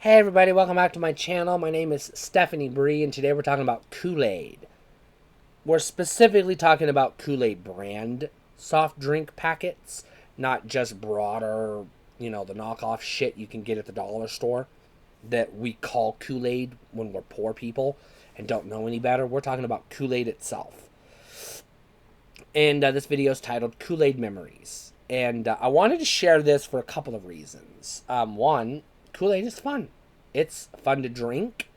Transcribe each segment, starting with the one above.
Hey everybody, welcome back to my channel. My name is Stephanie Bree, and today we're talking about Kool Aid. We're specifically talking about Kool Aid brand soft drink packets, not just broader, the knockoff shit you can get at the dollar store that we call Kool Aid when we're poor people and don't know any better. We're talking about Kool Aid itself. And this video is titled Kool Aid Memories. And I wanted to share this for a couple of reasons. One, Kool Aid is fun. It's fun to drink,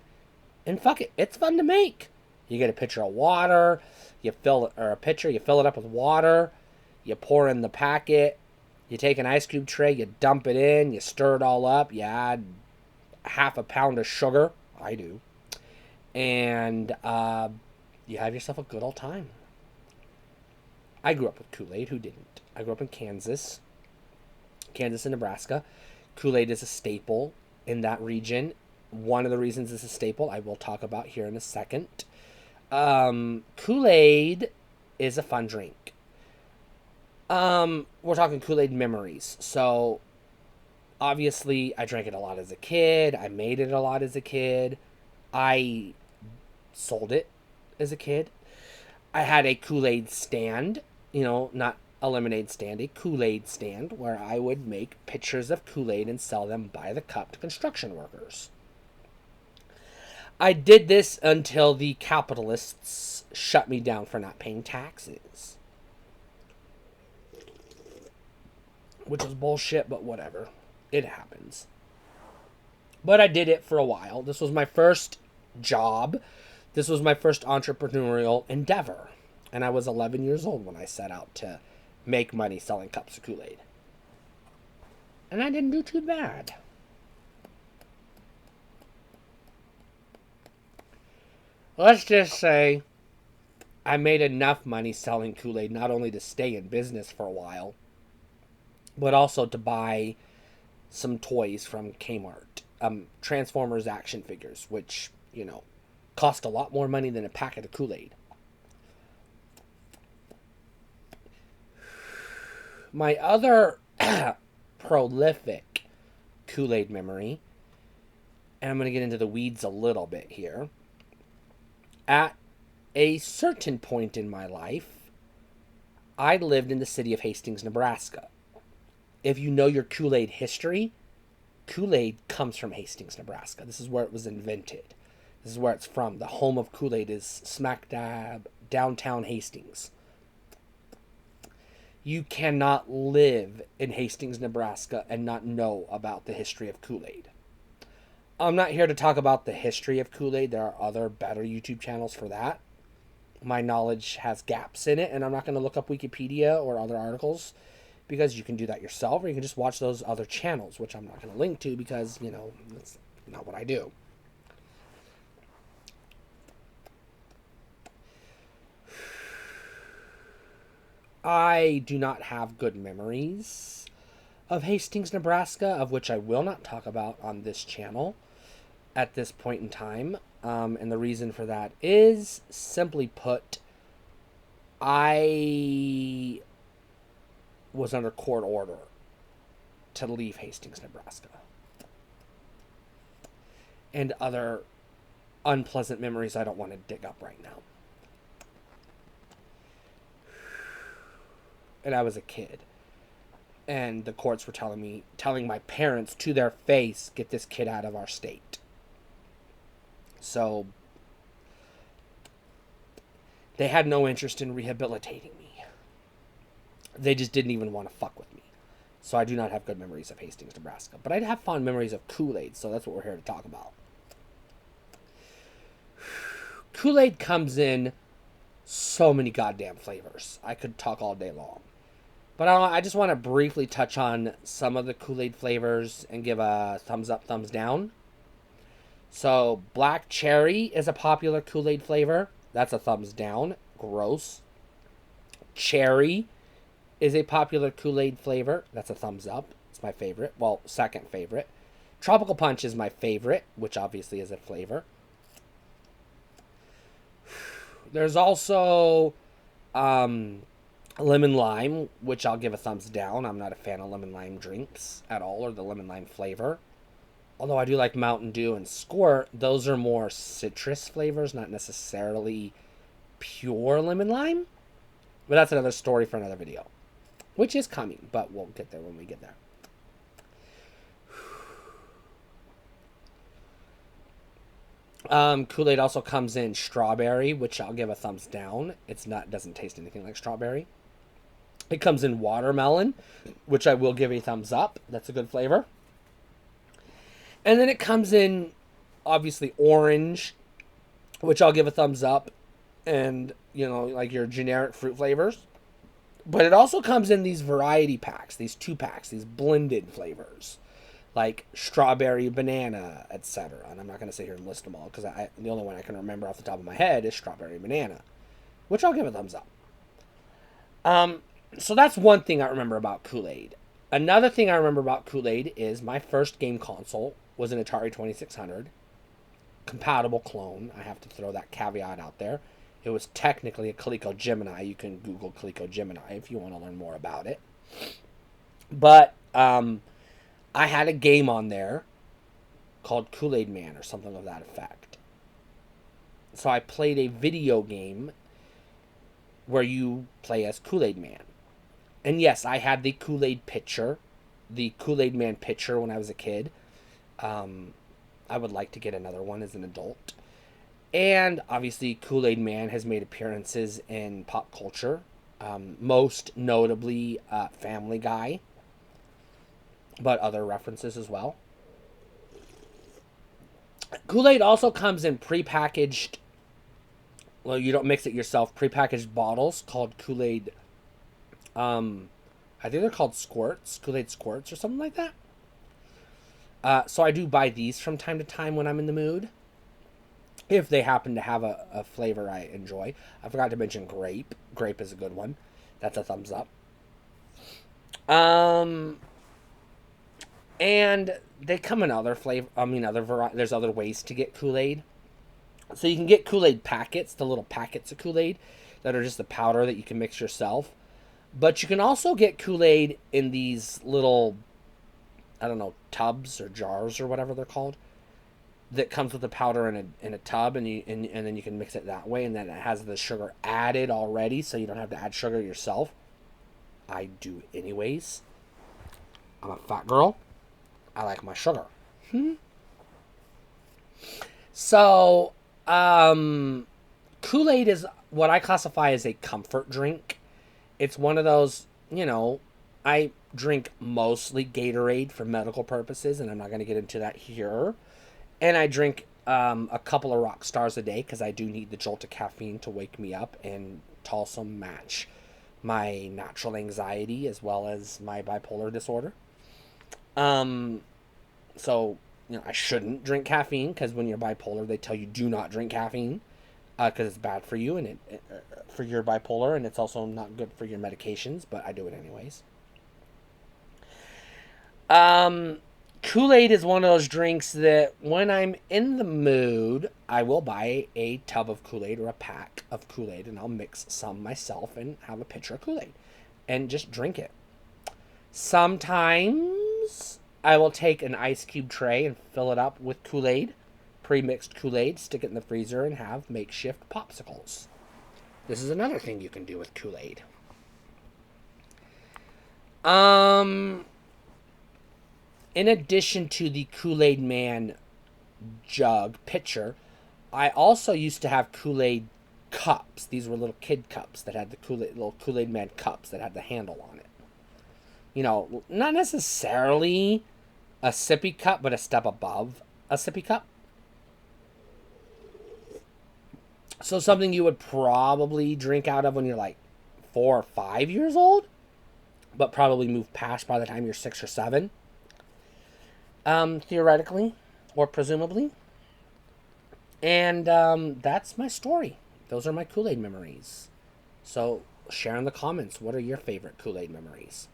and fuck it, it's fun to make. You get a pitcher of water, you fill it up with water, you pour in the packet, you take an ice cube tray, you dump it in, you stir it all up, you add half a pound of sugar, I do, and you have yourself a good old time. I grew up with Kool Aid. Who didn't? I grew up in Kansas and Nebraska. Kool Aid is a staple in that region. One of the reasons it's a staple I will talk about here in a second. Kool Aid is a fun drink. We're talking Kool Aid memories. So obviously I drank it a lot as a kid. I made it a lot as a kid. I sold it as a kid. I had a Kool Aid stand, not a lemonade stand, a Kool Aid stand where I would make pitchers of Kool Aid and sell them by the cup to construction workers. I did this until the capitalists shut me down for not paying taxes. Which was bullshit, but whatever. It happens. But I did it for a while. This was my first job. This was my first entrepreneurial endeavor. And I was 11 years old when I set out to make money selling cups of Kool Aid. And I didn't do too bad. Let's just say I made enough money selling Kool Aid not only to stay in business for a while, but also to buy some toys from Kmart. Transformers action figures, which, cost a lot more money than a packet of Kool Aid. My other prolific Kool Aid memory, and I'm going to get into the weeds a little bit here. At a certain point in my life, I lived in the city of Hastings, Nebraska. If you know your Kool Aid history, Kool Aid comes from Hastings, Nebraska. This is where it was invented. This is where it's from. The home of Kool Aid is smack dab downtown Hastings. You cannot live in Hastings, Nebraska and not know about the history of Kool Aid. I'm not here to talk about the history of Kool Aid. There are other better YouTube channels for that. My knowledge has gaps in it, and I'm not going to look up Wikipedia or other articles because you can do that yourself, or you can just watch those other channels, which I'm not going to link to because, that's not what I do. I do not have good memories of Hastings, Nebraska, of which I will not talk about on this channel at this point in time. And the reason for that is, simply put, I was under court order to leave Hastings, Nebraska. And other unpleasant memories I don't want to dig up right now. And I was a kid. And the courts were telling my parents to their face, get this kid out of our state. So they had no interest in rehabilitating me. They just didn't even want to fuck with me. So I do not have good memories of Hastings, Nebraska. But I have fond memories of Kool Aid, so that's what we're here to talk about. Kool Aid comes in so many goddamn flavors. I could talk all day long. But I just want to briefly touch on some of the Kool Aid flavors and give a thumbs up, thumbs down. So, black cherry is a popular Kool Aid flavor. That's a thumbs down. Gross. Cherry is a popular Kool Aid flavor. That's a thumbs up. It's my favorite. Well, second favorite. Tropical Punch is my favorite, which obviously is a flavor. There's also lemon lime, which I'll give a thumbs down. I'm not a fan of lemon lime drinks at all, or the lemon lime flavor. Although I do like Mountain Dew and Squirt, those are more citrus flavors, not necessarily pure lemon lime. But that's another story for another video, which is coming, but we'll get there when we get there. Kool-Aid also comes in strawberry, which I'll give a thumbs down. It's not doesn't taste anything like strawberry. It comes in watermelon, which I will give a thumbs up. That's a good flavor. And then it comes in, obviously, orange, which I'll give a thumbs up. And, you know, like your generic fruit flavors. But it also comes in these variety packs, these 2-packs, these blended flavors. Like strawberry, banana, etc. And I'm not going to sit here and list them all, because the only one I can remember off the top of my head is strawberry banana, which I'll give a thumbs up. So that's one thing I remember about Kool-Aid. Another thing I remember about Kool-Aid is my first game console was an Atari 2600. Compatible clone. I have to throw that caveat out there. It was technically a Coleco Gemini. You can Google Coleco Gemini if you want to learn more about it. But I had a game on there called Kool Aid Man or something of that effect. So I played a video game where you play as Kool Aid Man. And yes, I had the Kool Aid pitcher, the Kool Aid Man pitcher when I was a kid. I would like to get another one as an adult. And obviously, Kool Aid Man has made appearances in pop culture, most notably Family Guy, but other references as well. Kool-Aid also comes in prepackaged, well, you don't mix it yourself, prepackaged bottles called Kool-Aid, I think they're called Squirts, Kool-Aid Squirts or something like that. So I do buy these from time to time when I'm in the mood, if they happen to have a flavor I enjoy. I forgot to mention grape. Grape is a good one. That's a thumbs up. And they come in other flavor. There's other ways to get Kool-Aid. So you can get Kool-Aid packets, the little packets of Kool-Aid that are just the powder that you can mix yourself. But you can also get Kool-Aid in these little, I don't know, tubs or jars or whatever they're called, that comes with the powder in a tub, and then you can mix it that way, and then it has the sugar added already, so you don't have to add sugar yourself. I do anyways. I'm a fat girl. I like my sugar. So, Kool-Aid is what I classify as a comfort drink. It's one of those, I drink mostly Gatorade for medical purposes, and I'm not going to get into that here. And I drink a couple of Rock Stars a day, because I do need the jolt of caffeine to wake me up and to also match my natural anxiety as well as my bipolar disorder. So, I shouldn't drink caffeine, because when you're bipolar, they tell you do not drink caffeine, because it's bad for you and for your bipolar, and it's also not good for your medications, but I do it anyways. Kool-Aid is one of those drinks that when I'm in the mood, I will buy a tub of Kool-Aid or a pack of Kool-Aid, and I'll mix some myself and have a pitcher of Kool-Aid and just drink it. Sometimes I will take an ice cube tray and fill it up with Kool-Aid, pre-mixed Kool-Aid, stick it in the freezer, and have makeshift popsicles. This is another thing you can do with Kool-Aid. In addition to the Kool-Aid Man jug pitcher, I also used to have Kool-Aid cups. These were little kid cups that had the little Kool-Aid Man cups that had the handle on it. Not necessarily a sippy cup, but a step above a sippy cup. So something you would probably drink out of when you're like 4 or 5 years old, but probably move past by the time you're 6 or 7. Theoretically, or presumably. And that's my story. Those are my Kool-Aid memories. So share in the comments, what are your favorite Kool-Aid memories?